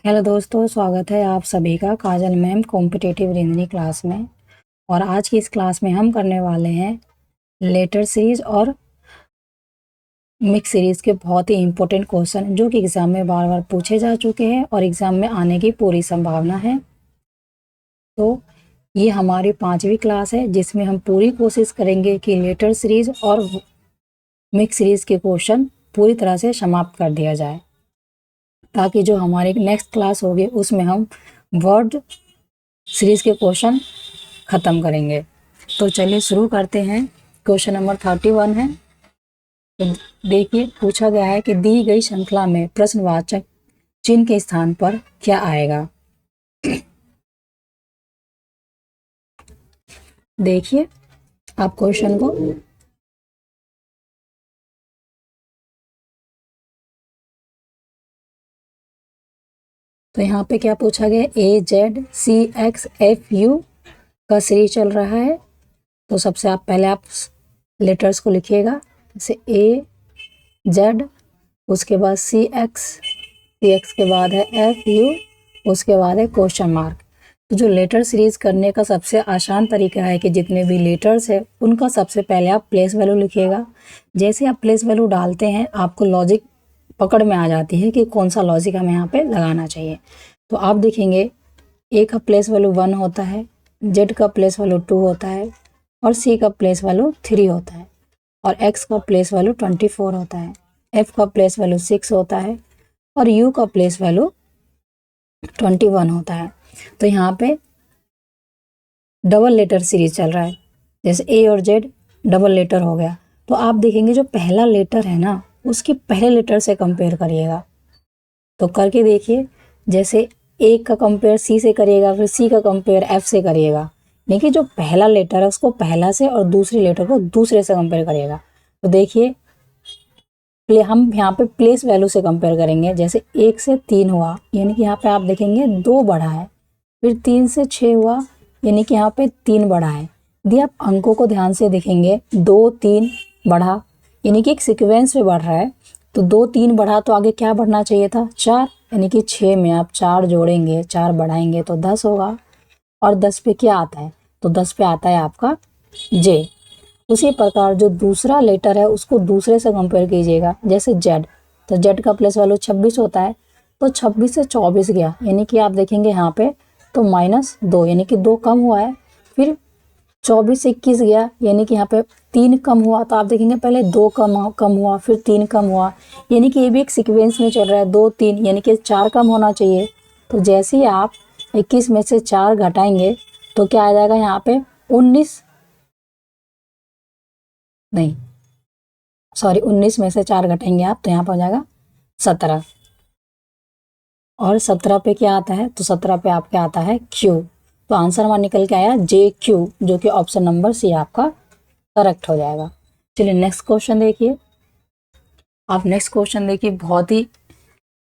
Hello दोस्तों, स्वागत है आप सभी का काजल मैम कॉम्पिटिटिव रीजनिंग क्लास में। और आज की इस क्लास में हम करने वाले हैं लेटर सीरीज और मिक्स सीरीज के बहुत ही इंपॉर्टेंट क्वेश्चन जो कि एग्जाम में बार बार पूछे जा चुके हैं और एग्जाम में आने की पूरी संभावना है। तो ये हमारी 5वीं क्लास है जिसमें हम पूरी कोशिश करेंगे कि लेटर सीरीज और मिक्स सीरीज के क्वेश्चन पूरी तरह से समाप्त कर दिया जाए, ताकि जो हमारी नेक्स्ट क्लास होगी उसमें हम वर्ड सीरीज के क्वेश्चन खत्म करेंगे। तो चलिए शुरू करते हैं। क्वेश्चन नंबर 31 है। तो देखिए, पूछा गया है कि दी गई श्रृंखला में प्रश्नवाचक चिन्ह के स्थान पर क्या आएगा। देखिए आप क्वेश्चन को। तो यहाँ पे क्या पूछा गया, AZCXFU का सीरीज चल रहा है। तो सबसे पहले आप लेटर्स को लिखिएगा, जैसे AZ, उसके बाद CX के बाद है FU, उसके बाद है क्वेश्चन मार्क। तो जो लेटर सीरीज करने का सबसे आसान तरीका है कि जितने भी लेटर्स है उनका सबसे पहले आप प्लेस वैल्यू लिखिएगा। जैसे आप प्लेस वैल्यू डालते हैं आपको लॉजिक पकड़ में आ जाती है कि कौन सा लॉजिक हमें यहाँ पे लगाना चाहिए। तो आप देखेंगे A का प्लेस वैल्यू 1 होता है, Z का प्लेस वैल्यू 2 होता है और C का प्लेस वैल्यू 3 होता है और X का प्लेस वैल्यू 24 होता है, F का प्लेस वैल्यू 6 होता है और U का प्लेस वैल्यू 21 होता है। तो यहाँ पे डबल लेटर सीरीज चल रहा है, जैसे A और Z डबल लेटर हो गया। तो आप देखेंगे जो पहला लेटर है ना उसकी पहले लेटर से कंपेयर करिएगा। तो करके देखिए, जैसे A का कंपेयर C से करिएगा, फिर C का कंपेयर F से करिएगा। देखिए जो पहला लेटर है उसको पहला से और दूसरे लेटर को दूसरे से कंपेयर करिएगा। तो देखिए हम यहाँ पे प्लेस वैल्यू से कंपेयर करेंगे। जैसे 1 से 3 हुआ यानी कि यहाँ पे आप देखेंगे 2 बढ़ा है, फिर 3 से 6 हुआ यानी कि यहाँ पे 3 बढ़ा है। यदि आप अंकों को ध्यान से देखेंगे 2 3 बढ़ा यानी कि एक सीक्वेंस में बढ़ रहा है। तो 2 3 बढ़ा तो आगे क्या बढ़ना चाहिए था, 4, यानी कि 6 में आप 4 जोड़ेंगे, 4 बढ़ाएंगे तो 10 होगा। और 10 पे क्या आता है, तो 10 पे आता है आपका J। उसी प्रकार जो दूसरा लेटर है उसको दूसरे से कंपेयर कीजिएगा, जैसे Z। तो Z का प्लेस वैल्यू 26 होता है, तो 26 से 24 गया यानी कि आप देखेंगे यहाँ पे तो -2 यानी कि 2 कम हुआ है। फिर 24 से 21 गया यानी कि यहाँ पे 3 कम हुआ। तो आप देखेंगे पहले 2 कम हुआ, फिर 3 कम हुआ, यानी कि ये भी एक सीक्वेंस में चल रहा है। 2 3 यानी कि 4 कम होना चाहिए। तो जैसे ही आप 21 में से 4 घटाएंगे तो क्या आ जाएगा, यहाँ पे 19 नहीं सॉरी 19 में से 4 घटाएंगे आप तो यहाँ पर हो जाएगा 17। और 17 पे क्या आता है, तो 17 पे आपके आता है Q। तो आंसर हमारा निकल के आया JQ, जो कि ऑप्शन नंबर सी आपका करेक्ट हो जाएगा। चलिए नेक्स्ट क्वेश्चन देखिए। आप नेक्स्ट क्वेश्चन देखिए, बहुत ही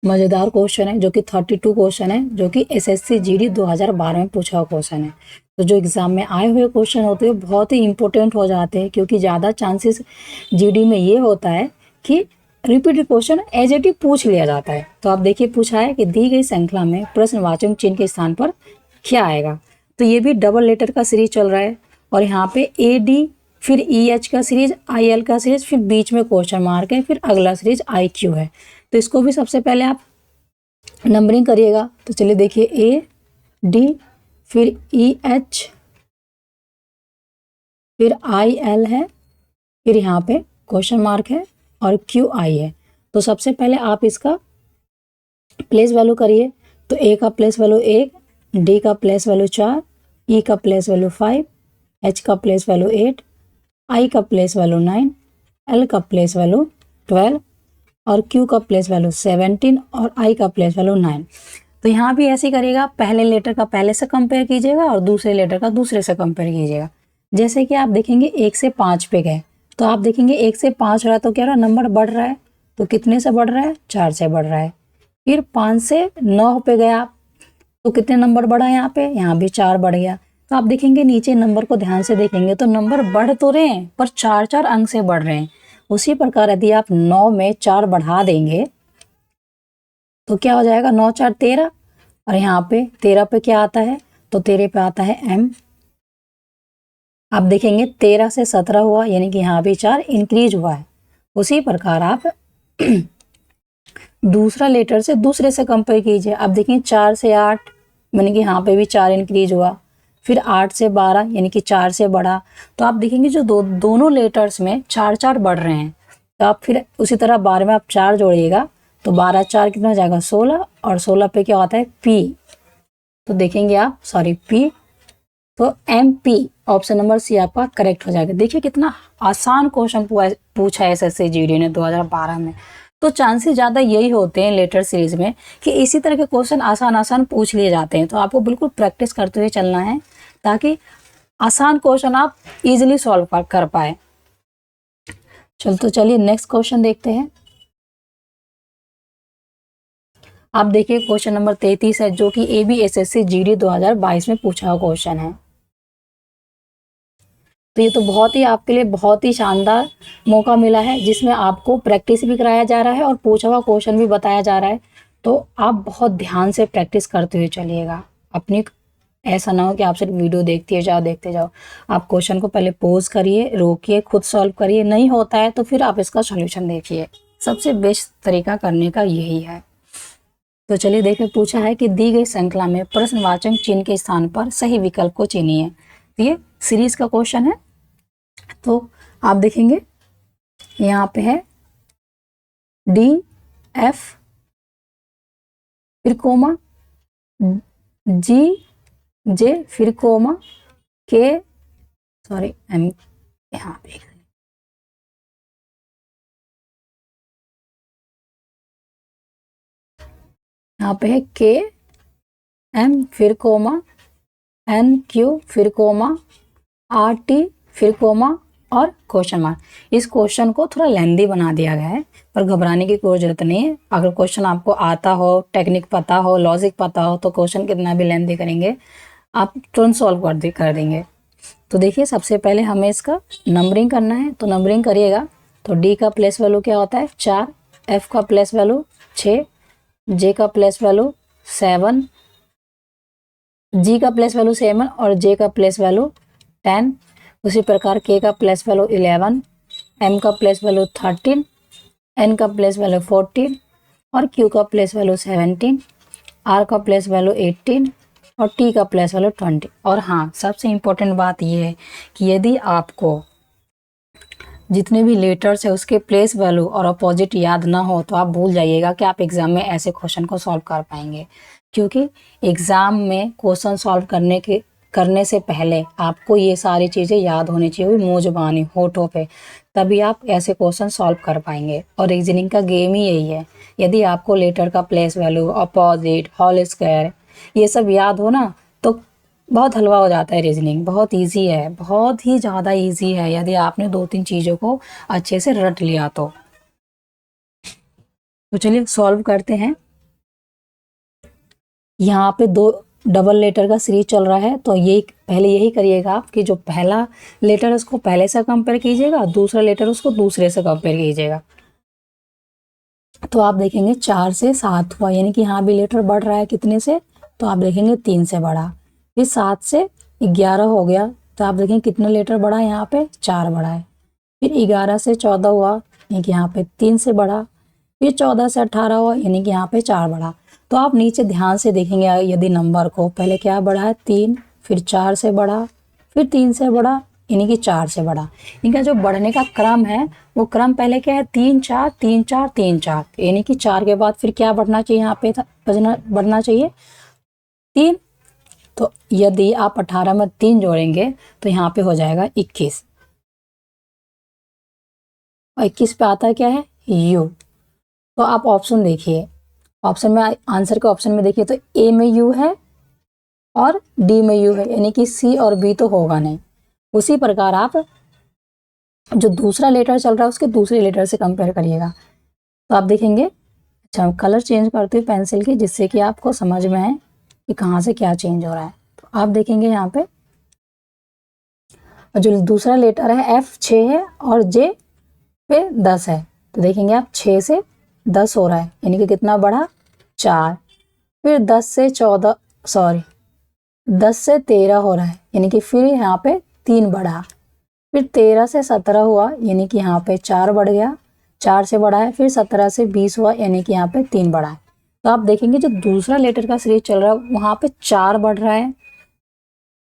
मज़ेदार क्वेश्चन है जो कि 32 क्वेश्चन है, जो कि SSC GD 2012 में पूछा हुआ क्वेश्चन है। तो जो एग्जाम में आए हुए क्वेश्चन होते हैं बहुत ही इंपॉर्टेंट हो जाते हैं, क्योंकि ज़्यादा चांसेस GD में ये होता है कि repeated question as it is पूछ लिया जाता है। तो आप देखिए पूछा है कि दी गई श्रृंखला में प्रश्नवाचक चिन्ह के स्थान पर क्या आएगा। तो ये भी डबल लेटर का सीरीज चल रहा है और यहाँ पे AD, फिर EH का सीरीज, IL का सीरीज, फिर बीच में क्वेश्चन मार्क है, फिर अगला सीरीज IQ है। तो इसको भी सबसे पहले आप नंबरिंग करिएगा। तो चलिए देखिए AD, फिर EH, फिर IL है, फिर यहाँ पे क्वेश्चन मार्क है और QI है। तो सबसे पहले आप इसका प्लेस वैल्यू करिए। तो A का प्लेस वैल्यू 1, D का प्लेस वैल्यू 4, E का प्लेस वैल्यू 5, H का प्लेस वैल्यू 8, I का प्लेस वैल्यू 9, L का प्लेस वैल्यू 12 और Q का प्लेस वैल्यू 17 और I का प्लेस वैल्यू 9। तो यहाँ भी ऐसे ही करिएगा, पहले लेटर का पहले से कंपेयर कीजिएगा और दूसरे लेटर का दूसरे से कंपेयर कीजिएगा। जैसे कि आप देखेंगे 1 से 5 पे गए तो आप देखेंगे 1 से 5 रहा तो क्या रहा, नंबर बढ़ रहा है। तो कितने से बढ़ रहा है, 4 से बढ़ रहा है। फिर 5 से 9 पे गया तो कितने नंबर बढ़ा है, यहाँ पे यहाँ भी 4 बढ़ गया। तो आप देखेंगे नीचे नंबर को ध्यान से देखेंगे तो नंबर बढ़ तो रहे हैं पर 4 अंक से बढ़ रहे हैं। उसी प्रकार यदि आप 9 में 4 बढ़ा देंगे तो क्या हो जाएगा, 9 4 13 और यहाँ पे 13 पे क्या आता है, तो 13 पे आता है M। आप देखेंगे 13 से 17 हुआ, यानी कि यहाँ भी 4 इंक्रीज हुआ है। उसी प्रकार आप दूसरा लेटर से दूसरे से कंपेयर कीजिए। आप देखेंगे 4 से 8, यानी कि यहाँ पे भी 4 इंक्रीज हुआ। फिर 8 से 12, यानी कि 4 से बढ़ा। तो आप देखेंगे जो दोनों लेटर्स में 4 बढ़ रहे हैं। तो आप फिर उसी तरह 12 में आप 4 जोड़िएगा, तो 12 4 कितना हो जाएगा 16, और 16 पे क्या होता है P। तो देखेंगे आप, सॉरी P, तो MP ऑप्शन नंबर सी आपका करेक्ट हो जाएगा। देखिए कितना आसान क्वेश्चन पूछा है SSC GD ने 2012 में। तो चांसेस ज़्यादा यही होते हैं लेटर सीरीज में कि इसी तरह के क्वेश्चन आसान आसान पूछ लिए जाते हैं। तो आपको बिल्कुल प्रैक्टिस करते हुए चलना है ताकि आसान क्वेश्चन आप इजीली सॉल्व कर पाए। चलिए नेक्स्ट क्वेश्चन देखते हैं। आप देखिए क्वेश्चन नंबर 33 है, जो कि ABSSC GD 2022 में पूछा हुआ क्वेश्चन है। तो ये तो बहुत ही आपके लिए बहुत ही शानदार मौका मिला है, जिसमें आपको प्रैक्टिस भी कराया जा रहा है और पूछा हुआ क्वेश्चन भी बताया जा रहा है। तो आप बहुत ध्यान से प्रैक्टिस करते हुए चलिएगा। अपनी ऐसा ना हो कि आप सिर्फ वीडियो देखते जाओ। आप क्वेश्चन को पहले पोज करिए, रोकिए, खुद सॉल्व करिए। नहीं होता है तो फिर आप इसका सॉल्यूशन देखिए। सबसे बेस्ट तरीका करने का यही है। तो चलिए देखिए, पूछा है कि दी गई श्रृंखला में प्रश्नवाचक चिन्ह के स्थान पर सही विकल्प को चुनिए। तो ये सीरीज का क्वेश्चन है। तो आप देखेंगे यहाँ पे है DF, फिर कोमा GJ, फिर कोमा K, सॉरी M, यहाँ पे है KM, फिर कोमा NQ, फिर कोमा RT, फिर कोमा और क्वेश्चन मार्क। इस क्वेश्चन को थोड़ा लेंदी बना दिया गया है, पर घबराने की कोई जरूरत नहीं है। अगर क्वेश्चन आपको आता हो, टेक्निक पता हो, लॉजिक पता हो, तो क्वेश्चन कितना भी लेंदी करेंगे आप तुरंत सॉल्व कर देंगे। तो देखिए सबसे पहले हमें इसका नंबरिंग करना है। तो नंबरिंग करिएगा। तो D का प्लेस वैल्यू क्या होता है 4, F का प्लेस वैल्यू 6, J का प्लेस वैल्यू 7, G का प्लेस वैल्यू 7 और J का प्लेस वैल्यू 10। उसी प्रकार K का प्लेस वैल्यू 11, M का प्लेस वैल्यू 13, N का प्लेस वैल्यू 14 और Q का प्लेस वैल्यू 17, R का प्लेस वैल्यू 18 और T का प्लेस वैल्यू 20। और हाँ, सबसे इम्पोर्टेंट बात यह है कि यदि आपको जितने भी लेटर्स है उसके प्लेस वैल्यू और अपोजिट याद ना हो, तो आप भूल जाइएगा कि आप एग्जाम में ऐसे क्वेश्चन को सॉल्व कर पाएंगे। क्योंकि एग्जाम में क्वेश्चन सॉल्व करने से पहले आपको ये सारी चीज़ें याद होनी चाहिए, मुँह जुबानी होठों पे, तभी आप ऐसे क्वेश्चन सॉल्व कर पाएंगे। और रीजनिंग का गेम ही यही है। यदि आपको लेटर का place value, opposite, whole square ये सब याद हो ना, तो बहुत हलवा हो जाता है। रीजनिंग बहुत इजी है, बहुत ही ज़्यादा इजी है, यदि आपने 2-3 चीज़ों को अच्छे से रट लिया तो। चलिए सॉल्व करते हैं। यहाँ पे 2 डबल लेटर का सीरीज चल रहा है। तो ये पहले यही करिएगा आप कि जो पहला लेटर है उसको पहले से कंपेयर कीजिएगा, दूसरा लेटर उसको दूसरे से कंपेयर कीजिएगा। तो आप देखेंगे 4 से 7 हुआ, यानी कि यहाँ भी लेटर बढ़ रहा है कितने से, तो आप देखेंगे 3 से बढ़ा। फिर 7 से 11 हो गया, तो आप देखेंगे कितना लेटर बढ़ा, यहाँ पे 4 बढ़ा है। फिर 11 से 14 हुआ, यानी कि यहाँ पे 3 से बढ़ा। फिर 14 से 18 हुआ, यानी कि यहाँ पे 4 बढ़ा। तो आप नीचे ध्यान से देखेंगे यदि नंबर को, पहले क्या बढ़ा है 3, फिर 4 से बढ़ा, फिर 3 से बढ़ा, यानी कि 4 से बढ़ा। इनका जो बढ़ने का क्रम है वो क्रम पहले क्या है 3 4 3 4 3 4, यानी कि 4 के बाद फिर क्या बढ़ना चाहिए, यहाँ पे बढ़ना चाहिए 3। तो यदि आप 18 में 3 जोड़ेंगे तो यहाँ पे हो जाएगा 21, और 21 पे आता है क्या है U। तो आप ऑप्शन देखिए, ऑप्शन में आंसर के ऑप्शन में देखिए, तो A में U है और D में U है, यानी कि C और B तो होगा नहीं। उसी प्रकार आप जो दूसरा लेटर चल रहा है उसके दूसरे लेटर से कंपेयर करिएगा। तो आप देखेंगे, अच्छा कलर चेंज करते हुए पेंसिल की, जिससे कि आपको समझ में आए कि कहाँ से क्या चेंज हो रहा है। तो आप देखेंगे यहाँ पे जो दूसरा लेटर है F 6 है और J पे 10 है। तो देखेंगे आप 6 से 10 हो रहा है, यानी कि कितना बढ़ा 4। फिर 10 से 13 हो रहा है, यानी कि फिर यहाँ पे 3 बढ़ा, फिर 13 से 17 हुआ, यानी कि यहाँ पे 4 बढ़ गया, 4 से बढ़ा है, फिर 17 से 20 हुआ, यानी कि यहाँ पे 3 बढ़ा है। तो आप देखेंगे जो दूसरा लेटर का सीरीज चल रहा है वहाँ पे 4 बढ़ रहा है,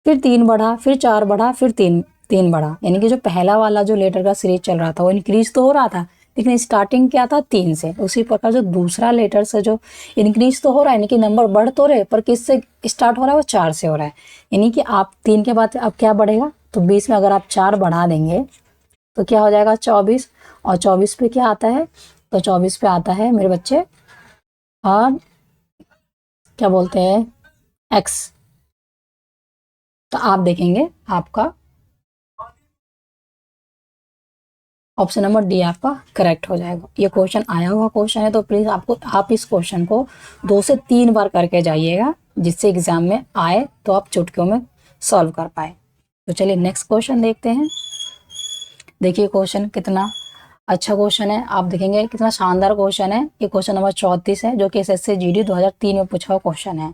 फिर 3 बढ़ा, फिर 4 बढ़ा, फिर 3 बढ़ा, यानी कि जो पहला वाला जो लेटर का सीरीज चल रहा था वो इंक्रीज तो हो रहा था, लेकिन स्टार्टिंग क्या था 3 से। उसी प्रकार जो दूसरा लेटर से जो इंक्रीज तो हो रहा है, यानी कि नंबर बढ़ तो रहे, पर किससे स्टार्ट हो रहा है, वो 4 से हो रहा है। यानी कि आप 3 के बाद अब क्या बढ़ेगा, तो 20 में अगर आप 4 बढ़ा देंगे तो क्या हो जाएगा 24, और 24 पे क्या आता है, तो 24 पे आता है मेरे बच्चे, और क्या बोलते हैं, एक्स। तो आप देखेंगे आपका ऑप्शन नंबर डी आपका करेक्ट हो जाएगा। ये क्वेश्चन आया हुआ क्वेश्चन है, तो प्लीज़ आप इस क्वेश्चन को 2 से 3 बार करके जाइएगा, जिससे एग्जाम में आए तो आप चुटकियों में सॉल्व कर पाए। तो चलिए नेक्स्ट क्वेश्चन देखते हैं। देखिए क्वेश्चन कितना अच्छा क्वेश्चन है, आप देखेंगे कितना शानदार क्वेश्चन है। ये क्वेश्चन नंबर 34 है, जो कि एसएससी जीडी 2003 में पूछा हुआ क्वेश्चन है।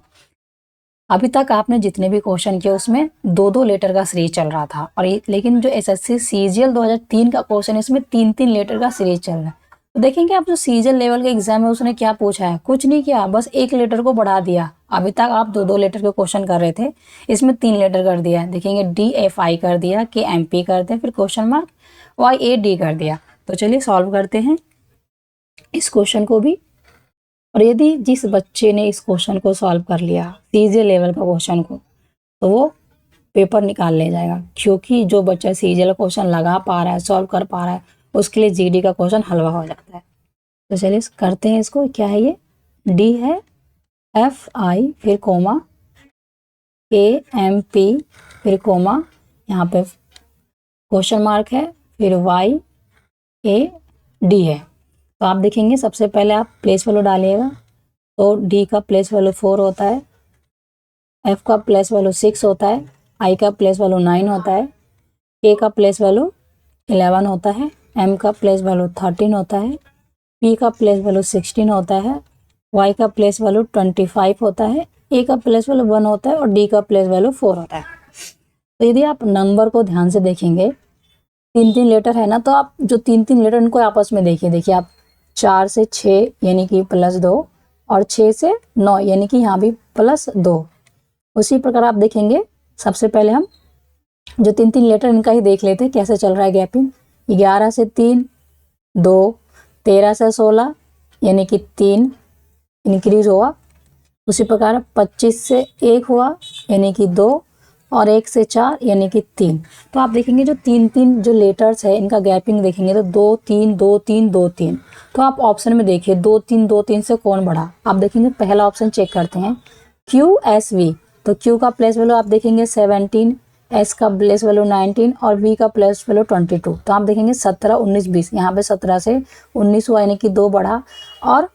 अभी तक आपने जितने भी क्वेश्चन किए उसमें 2-2 लेटर का सीरीज चल रहा था, और लेकिन जो एसएससी सीजीएल 2003 का क्वेश्चन है इसमें 3-3 लेटर का सीरीज चल रहा है। तो देखेंगे आप जो सीजीएल लेवल के एग्जाम है उसने क्या पूछा है, कुछ नहीं किया, बस एक लेटर को बढ़ा दिया। अभी तक आप 2-2 लेटर के क्वेश्चन कर रहे थे, इसमें 3 लेटर कर दिया है। देखेंगे DFI कर दिया, KMP कर दिया, फिर क्वेश्चन मार्क YAD कर दिया। तो चलिए सॉल्व करते हैं इस क्वेश्चन को भी। और यदि जिस बच्चे ने इस क्वेश्चन को सॉल्व कर लिया सीजीएल लेवल का क्वेश्चन को, तो वो पेपर निकाल ले जाएगा, क्योंकि जो बच्चा सीजीएल क्वेश्चन लगा पा रहा है, सॉल्व कर पा रहा है, उसके लिए जीडी का क्वेश्चन हलवा हो जाता है। तो चलिए करते हैं इसको। क्या है ये, डी है, FI फिर कोमा, KMP फिर कोमा, यहाँ पे क्वेश्चन मार्क है, फिर YAD है। तो आप देखेंगे सबसे पहले आप प्लेस वैल्यू डालिएगा, तो डी का प्लेस वैल्यू 4 होता है, एफ का प्लेस वैल्यू 6 होता है, आई का प्लेस वैल्यू 9 होता है, के का प्लेस वैल्यू 11 होता है, एम का प्लेस वैल्यू 13 होता है, पी का प्लेस वैल्यू 16 होता है, वाई का प्लेस वैल्यू 25 होता है, ए का प्लेस वैल्यू 1 होता है, और डी का प्लेस वैल्यू 4 होता है। तो यदि आप नंबर को ध्यान से देखेंगे, 3-3 लेटर है ना, तो आप जो 3-3 लेटर इनको आपस में देखिए आप 4 से 6 यानी कि +2, और 6 से 9 यानी कि यहाँ भी +2। उसी प्रकार आप देखेंगे, सबसे पहले हम जो 3-3 लेटर इनका ही देख लेते हैं कैसे चल रहा है गैपिंग। 11 से 3 2, 13 से 16 यानी कि 3 इंक्रीज हुआ। उसी प्रकार 25 से 1 हुआ यानी कि 2, और 1 से 4 यानी कि 3। तो आप देखेंगे जो 3-3 जो लेटर्स है इनका गैपिंग देखेंगे तो 2-3 2-3 2-3। तो आप ऑप्शन में देखिए 2-3 2-3 से कौन बढ़ा। आप देखेंगे पहला ऑप्शन चेक करते हैं, QSV। तो Q का प्लेस वैल्यू आप देखेंगे 17, S का प्लेस वैल्यू 19, और V का प्लेस वैल्यू 22। तो आप देखेंगे 17 19 20, यहाँ पे 17 से 19 हुआ यानी कि 2 बढ़ा, और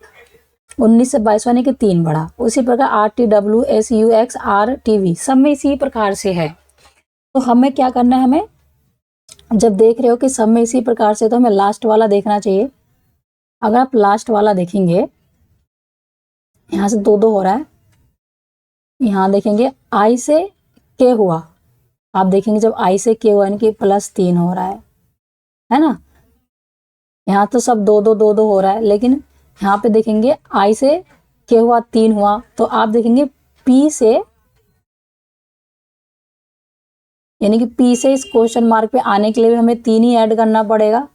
19 से 22 यानी कि 3 बढ़ा। उसी प्रकार RTW SUX RTV सब में इसी प्रकार से है। तो हमें क्या करना है, हमें जब देख रहे हो कि सब में इसी प्रकार से, तो हमें लास्ट वाला देखना चाहिए। अगर आप लास्ट वाला देखेंगे, यहाँ से 2-2 हो रहा है, यहाँ देखेंगे I से K हुआ, आप देखेंगे जब I से K हुआ यानी कि +3 हो रहा है ना। यहाँ तो सब 2-2 2-2 हो रहा है, लेकिन यहाँ पे देखेंगे I से K हुआ 3 हुआ। तो आप देखेंगे P से, यानी कि P से इस क्वेश्चन मार्क पे आने के लिए भी हमें 3 ही ऐड करना पड़ेगा।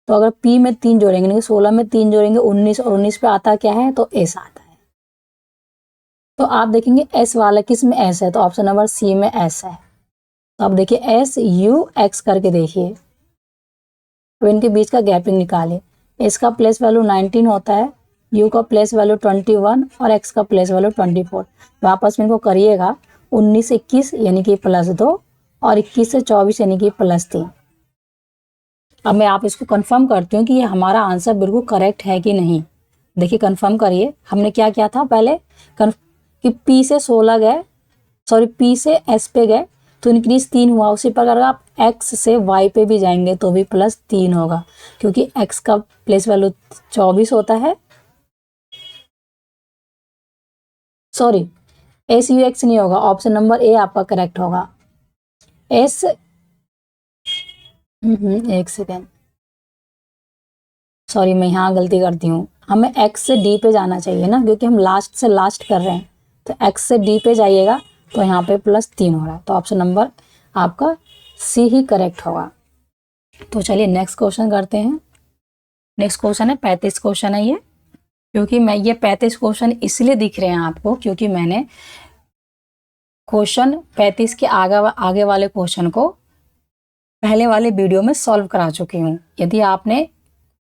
तो अगर P में 3 जोड़ेंगे, यानी कि 16 में 3 जोड़ेंगे 19, और 19 पे आता क्या है, तो S आता है। तो आप देखेंगे S वाला किस में S है, तो ऑप्शन नंबर C में S है। तो आप देखिए SUX करके देखिए, तो इनके बीच का गैपिंग निकालिए। S का प्लेस वैल्यू 19 होता है, U का प्लेस वैल्यू 21, और X का प्लेस वैल्यू 24। तो आपस में इनको करिएगा 19 से 21 यानी कि +2, और 21 से 24 यानी कि +3। अब मैं आप इसको कंफर्म करती हूँ कि ये हमारा आंसर बिल्कुल करेक्ट है कि नहीं। देखिए कंफर्म करिए, हमने क्या किया था पहले कि P से 16 गए, सॉरी P से S पे गए तो इंक्रीज 3 हुआ। उसी प्रकार आप X से Y पे भी जाएंगे तो भी +3 होगा, क्योंकि X का प्लेस वैल्यू 24 होता है, सॉरी, एस यू एक्स नहीं होगा, ऑप्शन नंबर ए आपका करेक्ट होगा। एस, एक सेकेंड, सॉरी मैं यहाँ गलती करती हूँ, हमें एक्स से डी पे जाना चाहिए ना, क्योंकि हम लास्ट से लास्ट कर रहे हैं, तो एक्स से डी पे जाइएगा तो यहाँ पे +3 हो रहा है, तो ऑप्शन नंबर आपका सी ही करेक्ट होगा। तो चलिए नेक्स्ट क्वेश्चन करते हैं। नेक्स्ट क्वेश्चन है 35 क्वेश्चन है ये, क्योंकि मैं ये 35 क्वेश्चन इसलिए दिख रहे हैं आपको क्योंकि मैंने क्वेश्चन 35 के आगे वाले क्वेश्चन को पहले वाले वीडियो में सॉल्व करा चुकी हूँ। यदि आपने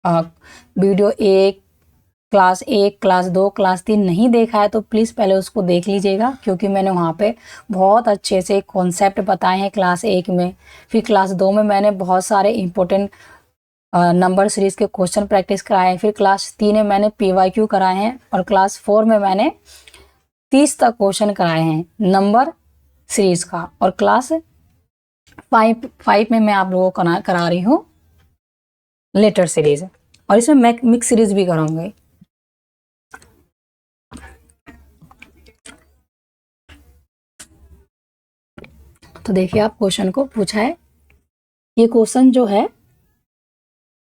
वीडियो 1, क्लास 1, क्लास 2, क्लास 3 नहीं देखा है तो प्लीज़ पहले उसको देख लीजिएगा, क्योंकि मैंने वहाँ पे बहुत अच्छे से कॉन्सेप्ट बताए हैं क्लास 1 में। फिर क्लास 2 में मैंने बहुत सारे इंपॉर्टेंट नंबर सीरीज़ के क्वेश्चन प्रैक्टिस कराए हैं। फिर क्लास 3 में मैंने PYQ कराए हैं, और क्लास 4 में मैंने 30 तक क्वेश्चन कराए हैं नंबर सीरीज़ का, और क्लास 5 में मैं आप लोगों को करा रही हूँ लेटर सीरीज, और इसमें मैं मिक्स सीरीज भी कराऊंगी। तो देखिए आप क्वेश्चन को पूछा है, ये क्वेश्चन जो है,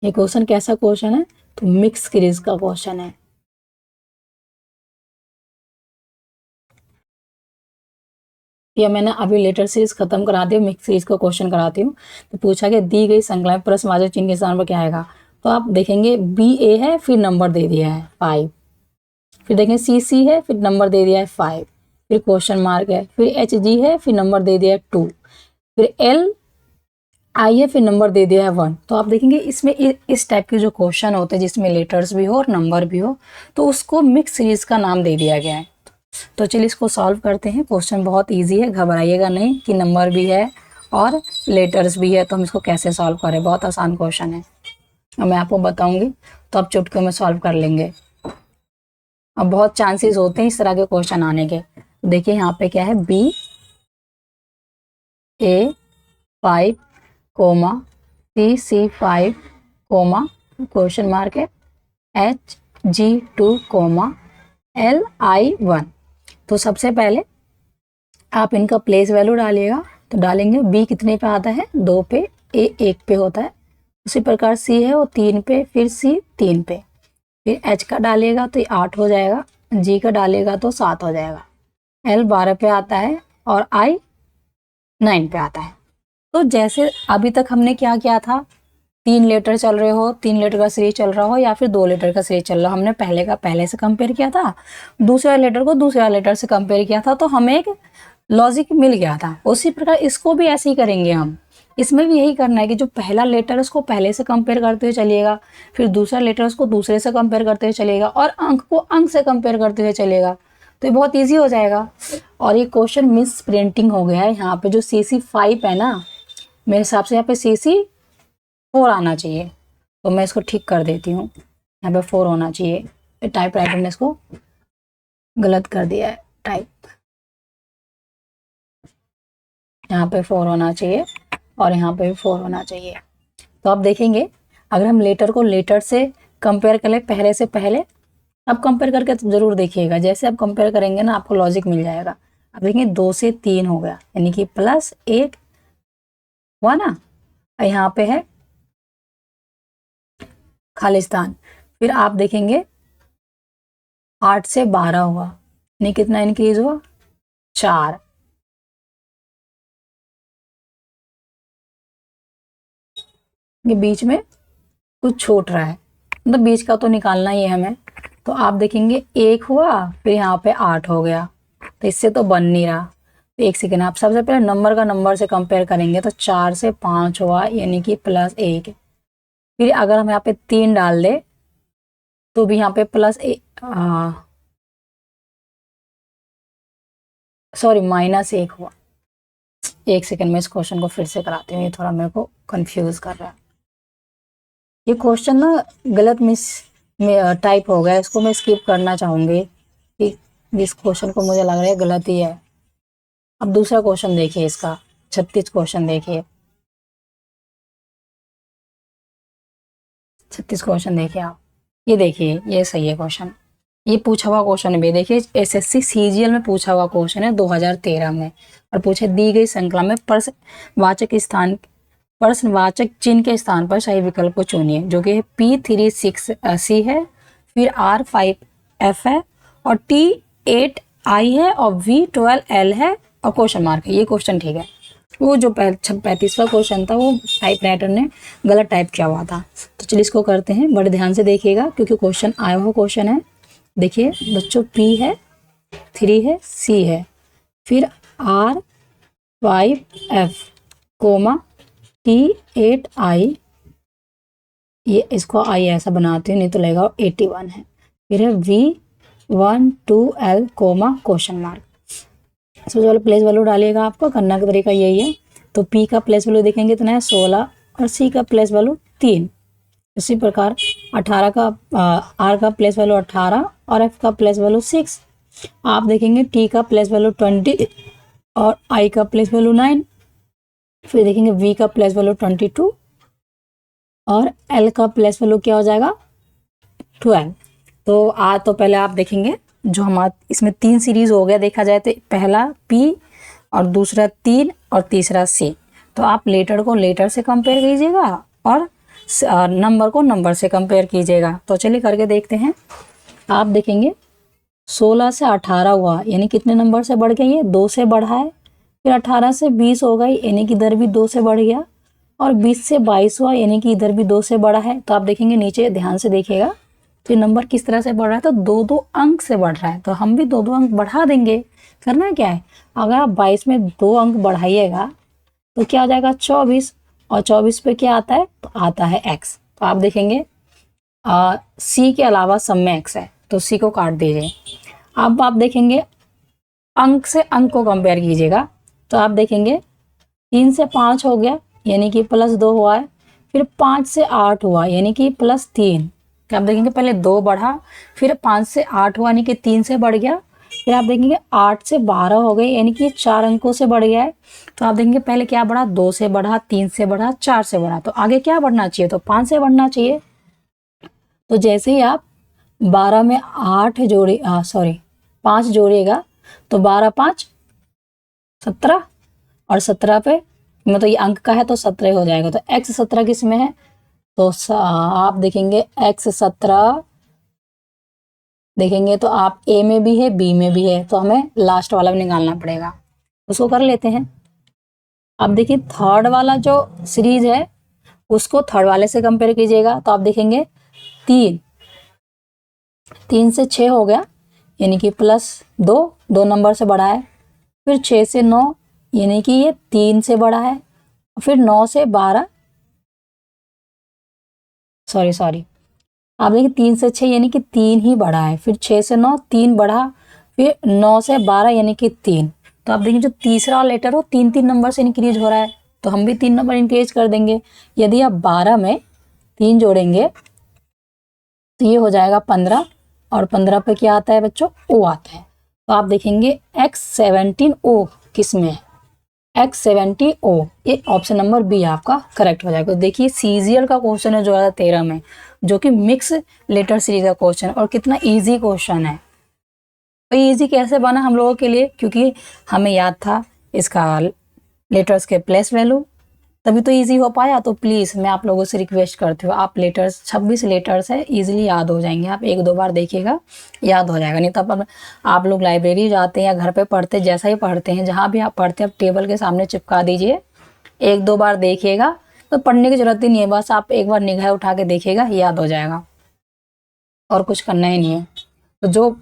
ये क्वेश्चन कैसा क्वेश्चन है, तो मिक्स सीरीज का क्वेश्चन है। या मैंने अभी लेटर सीरीज खत्म करा दी, मिक्स सीरीज का क्वेश्चन कराती हूँ। तो पूछा कि दी गई संख्याएं प्रश्नवाचक चिन्ह के स्थान पर क्या आएगा, तो आप देखेंगे BA है, फिर नंबर दे दिया है 5, फिर देखें CC है, फिर नंबर दे दिया है 5, फिर क्वेश्चन मार्क है, फिर HG है, फिर नंबर दे दिया है 2, फिर LI है, फिर नंबर दे दिया है 1। तो आप देखेंगे इसमें इस टाइप के जो क्वेश्चन होते हैं जिसमें लेटर्स भी हो और नंबर भी हो, तो उसको मिक्स सीरीज का नाम दे दिया गया है। तो चलिए इसको सॉल्व करते हैं। क्वेश्चन बहुत इजी है, घबराइएगा नहीं कि नंबर भी है और लेटर्स भी है तो हम इसको कैसे सॉल्व करें। बहुत आसान क्वेश्चन है, और मैं आपको बताऊंगी तो आप चुटकियों में सॉल्व कर लेंगे। अब बहुत चांसेस होते हैं इस तरह के क्वेश्चन आने के। देखिए यहाँ पे क्या है, BA5, CC5, क्वेश्चन मार्क है, HG2, LI1। तो सबसे पहले आप इनका प्लेस वैल्यू डालिएगा। तो डालेंगे B कितने पे आता है, 2 पे, A 1 पे होता है। उसी प्रकार C है वो 3 पे, फिर C 3 पे, फिर H का डालिएगा तो ये 8 हो जाएगा, G का डालेगा तो 7 हो जाएगा, L 12 पे आता है, और I 9 पे आता है। तो जैसे अभी तक हमने क्या किया था, 3 लेटर चल रहे हो, 3 लेटर का सीरीज चल रहा हो या फिर 2 लेटर का सीरीज चल रहा हो, हमने पहले का पहले से कंपेयर किया था, दूसरा लेटर को दूसरा लेटर से कंपेयर किया था, तो हमें एक लॉजिक मिल गया था। उसी प्रकार इसको भी ऐसे ही करेंगे हम। इसमें भी यही करना है कि जो पहला लेटर उसको पहले से कंपेयर करते हुए चलिएगा, फिर दूसरा लेटर उसको दूसरे से कंपेयर करते हुए चलेगा, और अंक को अंक से कंपेयर करते हुए चलेगा। तो ये बहुत ईजी हो जाएगा। और ये क्वेश्चन मिस प्रिंटिंग हो गया है, यहाँ पे जो CC5 है ना, मेरे हिसाब से यहाँ पे CC4 आना चाहिए, तो मैं इसको ठीक कर देती हूँ, यहाँ पे 4 होना चाहिए। टाइप राइटर ने इसको गलत कर दिया है, टाइप यहाँ पे 4 होना चाहिए और यहाँ पे भी 4 होना चाहिए। तो आप देखेंगे अगर हम लेटर को लेटर से कंपेयर करें पहले से पहले, अब कंपेयर करके तो जरूर देखिएगा, जैसे आप कंपेयर करेंगे ना आपको लॉजिक मिल जाएगा। अब देखेंगे 2 से 3 हो गया, यानी कि +1 हुआ ना, और यहाँ पे है खालिस्तान। फिर आप देखेंगे 8 से 12 हुआ, यानी कितना इंक्रीज हुआ, 4। ये बीच में कुछ छूट रहा है, मतलब बीच का तो निकालना ही है हमें। तो आप देखेंगे 1 हुआ, फिर यहाँ पे 8 हो गया, तो इससे तो बन नहीं रहा। तो एक सेकेंड, आप सबसे पहले नंबर का नंबर से कंपेयर करेंगे, तो 4 से 5 हुआ, यानी कि +1। फिर अगर हम यहाँ पे 3 डाल दे तो भी यहाँ पे सॉरी -1 हुआ। एक सेकेंड में इस क्वेश्चन को फिर से कराती हूँ, ये थोड़ा मेरे को कंफ्यूज कर रहा है। ये क्वेश्चन ना गलत मिस में टाइप हो गया, इसको मैं स्किप करना चाहूंगी कि इस क्वेश्चन को मुझे लग रहा है गलत ही है। अब दूसरा क्वेश्चन देखिए, इसका 36 क्वेश्चन देखिए, 36 क्वेश्चन देखिए आप, ये देखिए ये सही है क्वेश्चन। ये पूछा हुआ क्वेश्चन भी देखिए, एसएससी सीजीएल में पूछा हुआ क्वेश्चन है 2013 में, और पूछे दी गई श्रृंखला में प्रश्नवाचक चिन्ह के स्थान पर सही विकल्प को चुनिए, जो कि P36C है, फिर R5F है, और T8I है, और V12L है, और क्वेश्चन मार्क है। ये क्वेश्चन ठीक है। वो जो 35वां क्वेश्चन था वो टाइप राइटर ने गलत टाइप किया हुआ था। तो चलिए इसको करते हैं, बड़े ध्यान से देखिएगा क्योंकि क्वेश्चन आया हुआ क्वेश्चन है। देखिए बच्चों, P है, 3 है, C है, फिर R5F, T8I, ये इसको I ऐसा बनाते हैं, नहीं तो लगेगा 81 है, फिर है V12L, क्वेश्चन मार्क। सबसे पहले प्लेस वैल्यू डालिएगा, आपको करने का तरीका यही है। तो P का प्लेस वैल्यू देखेंगे इतना है 16, और C का प्लेस वैल्यू 3। इसी प्रकार 18 का R का प्लेस वैल्यू 18, और F का प्लेस वैल्यू 6। आप देखेंगे T का प्लेस वैल्यू 20, और I का प्लेस वैल्यू 9। फिर देखेंगे V का प्लेस वैल्यू 22, और L का प्लेस वैल्यू क्या हो जाएगा 12। तो पहले आप देखेंगे जो हमारा इसमें 3 सीरीज हो गया, देखा जाए तो पहला P, और दूसरा 3, और तीसरा C। तो आप लेटर को लेटर से कंपेयर कीजिएगा, और नंबर को नंबर से कंपेयर कीजिएगा। तो चलिए करके देखते हैं। आप देखेंगे 16 से 18 हुआ, यानी कितने नंबर से बढ़ गया, ये 2 से बढ़ा है। फिर 18 से 20 हो गई, यानी कि इधर भी 2 से बढ़ गया, और 20 से 22 हुआ, यानी कि इधर भी 2 से बढ़ा है। तो आप देखेंगे नीचे ध्यान से देखिएगा, तो ये नंबर किस तरह से बढ़ रहा है, तो 2-2 अंक से बढ़ रहा है। तो हम भी 2-2 अंक बढ़ा देंगे। करना क्या है, अगर आप 22 में 2 अंक बढ़ाइएगा तो क्या हो जाएगा 24, और 24 पे क्या आता है, तो आता है x। तो आप देखेंगे C के अलावा सब में x है, तो C को काट दीजिए। अब आप देखेंगे अंक से अंक को कंपेयर कीजिएगा। तो आप देखेंगे 3 से 5 हो गया, यानी कि +2 हुआ है। फिर 5 से 8 हुआ, यानी कि +3। आप देखेंगे पहले 2 बढ़ा, फिर 5 से 8 हुआ, यानी कि 3 से बढ़ गया। फिर आप देखेंगे 8 से 12 हो गए, यानी कि 4 अंकों से बढ़ गया है। तो आप देखेंगे पहले क्या बढ़ा, 2 से बढ़ा, 3 से बढ़ा, 4 से बढ़ा। तो आगे क्या बढ़ना चाहिए, तो 5 से बढ़ना चाहिए। तो जैसे ही आप 12 में 5 जोड़िएगा, तो 12 5 17, और 17 पे मतलब ये अंक का है तो 17 हो जाएगा। तो x 17 किस में है, तो आप देखेंगे x 17 देखेंगे तो आप A में भी है, B में भी है, तो हमें लास्ट वाला भी निकालना पड़ेगा। उसको कर लेते हैं। अब देखिए थर्ड वाला जो सीरीज है उसको थर्ड वाले से कंपेयर कीजिएगा। तो आप देखेंगे 3 से 6 हो गया, यानी कि +2 नंबर से बढ़ा है। फिर 6 से 9, यानी कि ये 3 से बढ़ा है। फिर 9 से 12 सॉरी आप देखिए 3 से 6 यानी कि 3 ही बढ़ा है। फिर 6 से 9 3 बढ़ा, फिर 9 से 12 यानी कि 3। तो आप देखिए जो तीसरा लेटर हो 3-3 नंबर से इंक्रीज हो रहा है, तो हम भी 3 नंबर इंक्रीज कर देंगे। यदि आप 12 में 3 जोड़ेंगे तो ये हो जाएगा 15, और 15 पे क्या आता है बच्चों, O आता है। तो आप देखेंगे X17O किस में है, X70O, ये ऑप्शन नंबर बी आपका करेक्ट हो जाएगा। देखिए सीजीएल का क्वेश्चन है 2013 में, जो कि मिक्स लेटर सीरीज का क्वेश्चन, और कितना इजी क्वेश्चन है। तो इजी कैसे बना हम लोगों के लिए, क्योंकि हमें याद था इसका लेटर्स के प्लेस वैल्यू, तभी तो इजी हो पाया। तो प्लीज़ मैं आप लोगों से रिक्वेस्ट करती हूँ, आप लेटर्स 26 लेटर्स है, इजीली याद हो जाएंगे। आप 1-2 बार देखिएगा, याद हो जाएगा। नहीं तो आप लोग लाइब्रेरी जाते हैं या घर पे पढ़ते, जैसा ही पढ़ते हैं, जहाँ भी आप पढ़ते हैं, आप टेबल के सामने चिपका दीजिए, 1-2 बार देखिएगा, तो पढ़ने की जरूरत ही नहीं है। बस आप एक बार निगाह उठा के देखिएगा, याद हो जाएगा, और कुछ करना ही नहीं है। तो जो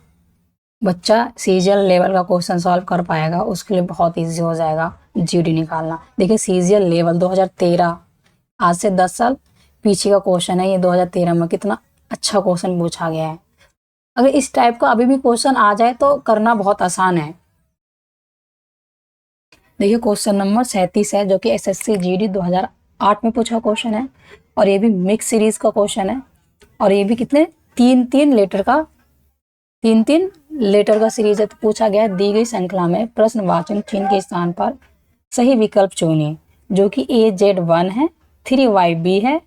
बच्चा सीजीएल लेवल का क्वेश्चन सॉल्व कर पाएगा उसके लिए बहुत इजी हो जाएगा जीडी निकालना। देखिए सीजीएल लेवल 2013, आज से 10 साल पीछे का क्वेश्चन है ये। 2013 में कितना अच्छा क्वेश्चन पूछा गया है। अगर इस टाइप का अभी भी क्वेश्चन आ जाए तो करना बहुत आसान है। देखिए क्वेश्चन नंबर 37 है, जो कि एसएससी जीडी 2008 में पूछा क्वेश्चन है, और ये भी मिक्स सीरीज का क्वेश्चन है, और ये भी कितने 3-3 लेटर का सीरीज है। तो पूछा गया दी गई श्रृंखला में प्रश्नवाचक चिन्ह के स्थान पर सही विकल्प चुनिए, जो कि AZ1 है, 3YB है,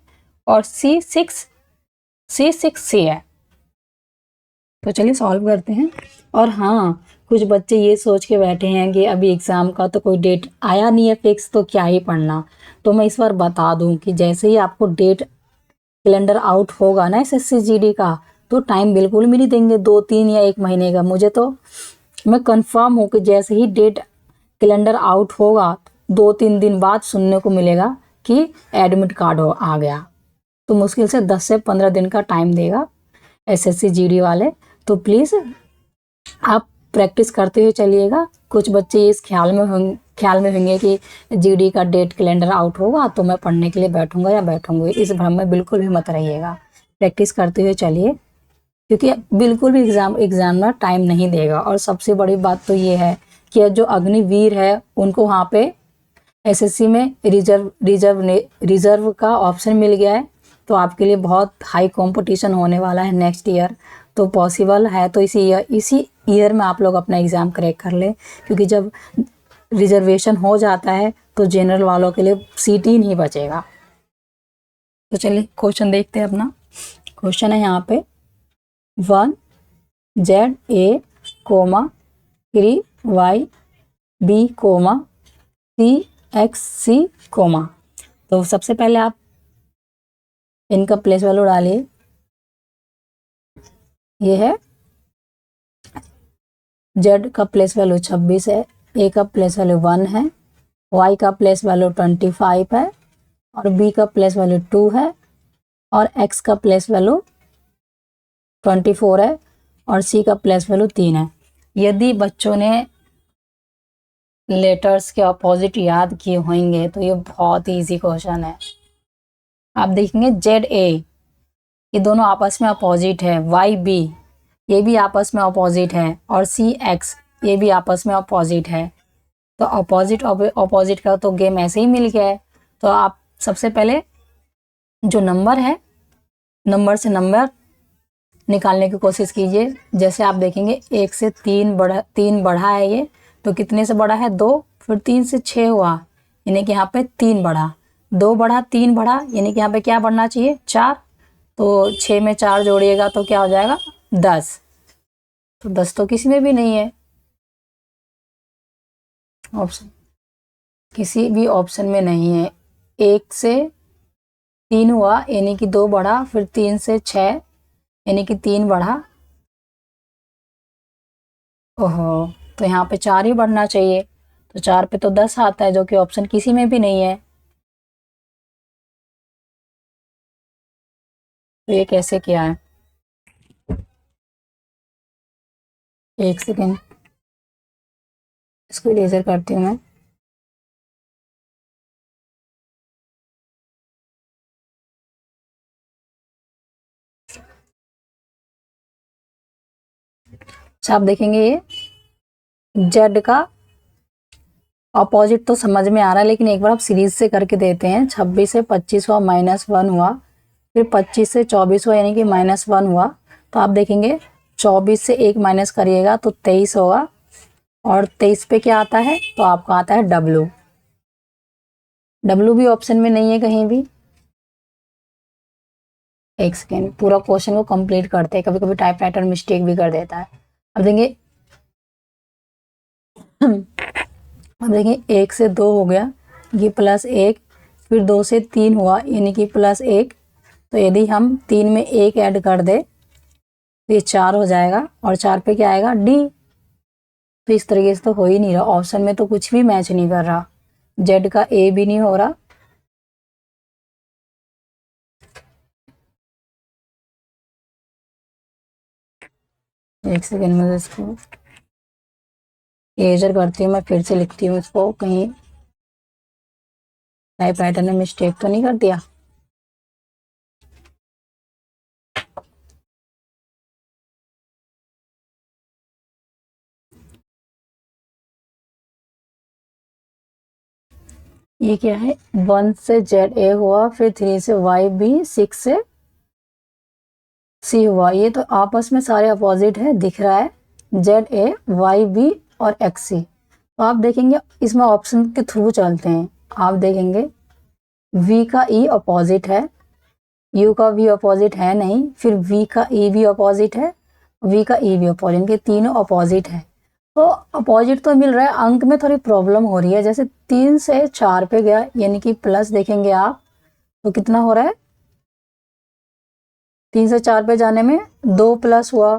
और C6C है। तो चलिए सॉल्व करते हैं। और हाँ, कुछ बच्चे ये सोच के बैठे हैं कि अभी एग्ज़ाम का तो कोई डेट आया नहीं है फिक्स, तो क्या ही पढ़ना। तो मैं इस बार बता दूं कि जैसे ही आपको डेट कैलेंडर आउट होगा ना एसएससी जीडी का, तो टाइम बिल्कुल भी नहीं देंगे 2-3 या 1 महीने का। मुझे तो मैं कंफर्म हूँ कि जैसे ही डेट कैलेंडर आउट होगा 2-3 दिन बाद सुनने को मिलेगा कि एडमिट कार्ड आ गया। तो मुश्किल से 10 से 15 दिन का टाइम देगा एसएससी जीडी वाले। तो प्लीज़ आप प्रैक्टिस करते हुए चलिएगा। कुछ बच्चे इस ख्याल में होंगे कि जीडी का डेट कैलेंडर आउट होगा तो मैं पढ़ने के लिए बैठूंगा या बैठूंगी। इस भ्रम में बिल्कुल भी मत रहिएगा, प्रैक्टिस करते हुए चलिए, क्योंकि बिल्कुल भी एग्जाम में टाइम नहीं देगा। और सबसे बड़ी बात तो ये है कि जो अग्निवीर है उनको वहाँ पे एसएससी में रिजर्व का ऑप्शन मिल गया है। तो आपके लिए बहुत हाई कंपटीशन होने वाला है नेक्स्ट ईयर। तो पॉसिबल है तो इसी ईयर में आप लोग अपना एग्ज़ाम क्रैक कर लें, क्योंकि जब रिजर्वेशन हो जाता है तो जनरल वालों के लिए सीट ही नहीं बचेगा। तो चलिए क्वेश्चन देखते हैं अपना। क्वेश्चन है यहाँ पे 1ZA, 3YB, CXC, तो सबसे पहले आप इनका प्लेस वैल्यू डालिए। ये है Z का प्लेस वैल्यू 26 है, A का प्लेस वैल्यू 1 है, Y का प्लेस वैल्यू 25 है, और B का प्लेस वैल्यू 2 है, और X का प्लेस वैल्यू 24 है, और C का प्लेस वैल्यू 3 है। यदि बच्चों ने लेटर्स के अपोजिट याद किए होंगे तो ये बहुत ही ईजी क्वेश्चन है। आप देखेंगे ZA ये दोनों आपस में अपोजिट है, YB ये भी आपस में अपोजिट है, और CX ये भी आपस में अपोजिट है। तो अपोजिट का तो गेम ऐसे ही मिल गया है। तो आप सबसे पहले जो नंबर है, नंबर से नंबर निकालने की कोशिश कीजिए। जैसे आप देखेंगे 1 से 3 बढ़ा है ये, तो कितने से बढ़ा है 2, फिर 3 से 6 हुआ, यानी कि यहाँ पे 3 बढ़ा, 2 बढ़ा, 3 बढ़ा, यानी कि यहाँ पे क्या बढ़ना चाहिए 4। तो 6 में 4 जोड़िएगा तो क्या हो जाएगा 10। तो 10 तो किसी में भी नहीं है ऑप्शन, किसी भी ऑप्शन में नहीं है। 1 से 3 हुआ यानी कि 2 बढ़ा, फिर 3 से 6 यानी कि 3 बढ़ा। ओहो, तो यहाँ पे 4 ही बढ़ना चाहिए। तो 4 पे तो 10 आता है, जो कि ऑप्शन किसी में भी नहीं है। तो ये कैसे किया है, 1 सेकेंड, इसको इरेजर करती हूँ मैं। अच्छा, आप देखेंगे ये जेड का अपोजिट तो समझ में आ रहा है, लेकिन एक बार आप सीरीज से करके देते हैं। 26 से 25 हुआ, -1 हुआ, फिर 25 से 24 हुआ यानी कि -1 हुआ। तो आप देखेंगे 24 से 1 माइनस करिएगा तो 23 होगा, और 23 पे क्या आता है तो आपका आता है W। W भी ऑप्शन में नहीं है कहीं भी। एक सेकेंड, पूरा क्वेश्चन को कंप्लीट करते हैं, कभी कभी टाइपराइटर मिस्टेक भी कर देता है। अब देंगे अब देखिए 1 से 2 हो गया, ये +1, फिर 2 से 3 हुआ यानी कि +1। तो यदि हम 3 में 1 ऐड कर दे तो ये 4 हो जाएगा, और 4 पे क्या आएगा D। तो इस तरीके से तो हो ही नहीं रहा, ऑप्शन में तो कुछ भी मैच नहीं कर रहा, Z का A भी नहीं हो रहा। एक सेकेंड में इसको इरेजर करती हूँ, मैं फिर से लिखती हूँ इसको, कहीं टाइपराइटर ने मिस्टेक तो नहीं कर दिया। ये क्या है, 1 से ZA हुआ, फिर 3 से YB, 6 से C हुआ। ये तो आपस में सारे अपोजिट है, दिख रहा है ZA, YB और XC। तो आप देखेंगे इसमें ऑप्शन के थ्रू चलते हैं। आप देखेंगे V का E अपोजिट है, U का V अपोजिट है नहीं, फिर V का E भी अपोजिट है, वी का ई भी अपोजिट, इनके तीनों अपोजिट है। तो अपोजिट तो मिल रहा है, अंक में थोड़ी प्रॉब्लम हो रही है। जैसे 3 से 4 पे गया यानी कि प्लस देखेंगे आप तो कितना हो रहा है, 3 से 4 पे जाने में 2 प्लस हुआ,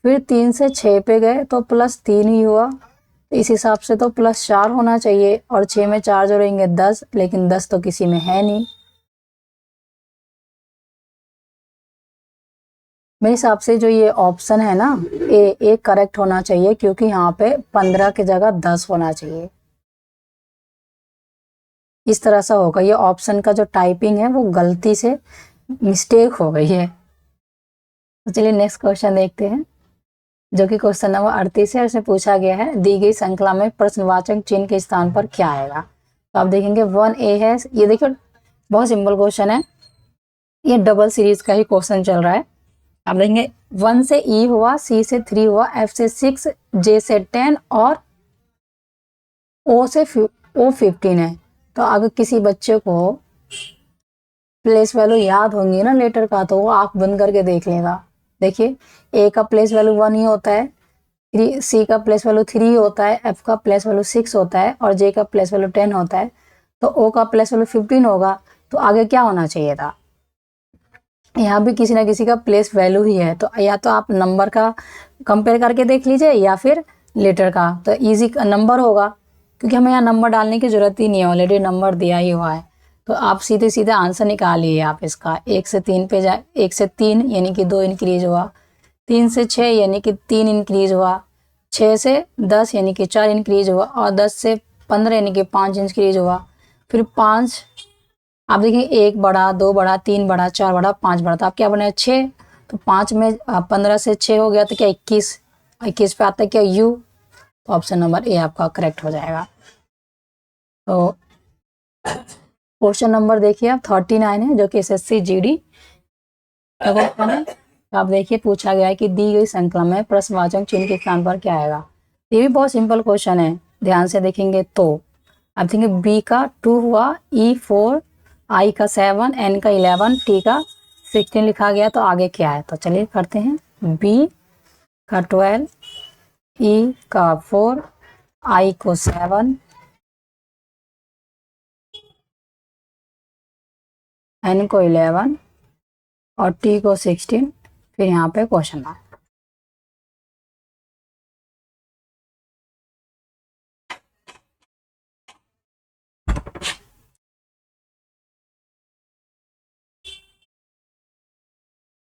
फिर 3 से 6 पे गए तो +3 ही हुआ। तो इस हिसाब से तो +4 होना चाहिए, और 6 में 4 जोड़ेंगे 10, लेकिन 10 तो किसी में है नहीं। मेरे हिसाब से जो ये ऑप्शन है ना ए करेक्ट होना चाहिए, क्योंकि यहाँ पे 15 की जगह 10 होना चाहिए। इस तरह से होगा, ये ऑप्शन का जो टाइपिंग है वो गलती से मिस्टेक हो गई है। तो चलिए नेक्स्ट क्वेश्चन देखते हैं, जो कि क्वेश्चन नंबर 38 है। इसमें पूछा गया है दी गई श्रृंखला में प्रश्नवाचक चिन्ह के स्थान पर क्या आएगा। तो आप देखेंगे 1A है, ये देखिए बहुत सिंपल क्वेश्चन है, ये डबल सीरीज का ही क्वेश्चन चल रहा है। आप देखेंगे 1 से E हुआ, C से 3 हुआ, F से 6, J से 10 और O से O 15 है। तो अगर किसी बच्चे को प्लेस वैल्यू याद होंगी ना लेटर का, तो वो आंख बंद करके देख लेगा। देखिए A का प्लेस वैल्यू 1 ही होता है, C का प्लेस वैल्यू 3 होता है, F का प्लेस वैल्यू 6 होता है और J का प्लेस वैल्यू 10 होता है। तो O का प्लेस वैल्यू 15 होगा, तो आगे क्या होना चाहिए था, यहाँ भी किसी ना किसी का प्लेस वैल्यू ही है। तो या तो आप नंबर का कंपेयर करके देख लीजिए या फिर लेटर का, तो इजी नंबर होगा, क्योंकि हमें यहाँ नंबर डालने की जरूरत ही नहीं है, ऑलरेडी नंबर दिया ही हुआ है। तो आप सीधे सीधे आंसर निकालिए आप इसका। 1 से 3 पे जाए, 1 से 3 यानी कि 2 इंक्रीज हुआ, 3 से 6 यानी कि 3 इंक्रीज हुआ, 6 से 10 यानी कि 4 इंक्रीज हुआ, और 10 से 15 यानी कि 5 इंक्रीज हुआ। फिर 5 आप देखिए 1 बढ़ा, 2 बढ़ा, 3 बढ़ा, 4 बढ़ा, 5 बढ़ा, तो आप क्या बने 6। तो 5 में 15 से 6 हो गया तो क्या 21, 21 पे आता है क्या U। तो ऑप्शन नंबर ए आपका करेक्ट हो जाएगा। तो क्वेश्चन नंबर देखिए आप 39 है, जो कि SSC GD का क्वेश्चन है। तो आप देखिए पूछा गया है कि दी गई श्रृंखला में प्रश्नवाचक चिन्ह के स्थान पर क्या आएगा। ये भी बहुत सिंपल क्वेश्चन है, ध्यान से देखेंगे तो आप देखेंगे बी का 2 हुआ, E 4, I का 7, N का 11, T का 16 लिखा गया। तो आगे क्या है, तो चलिए करते हैं। B का 12, E का 4, I को 7, N को 11 और T को 16, फिर यहाँ पे क्वेश्चन मार्क।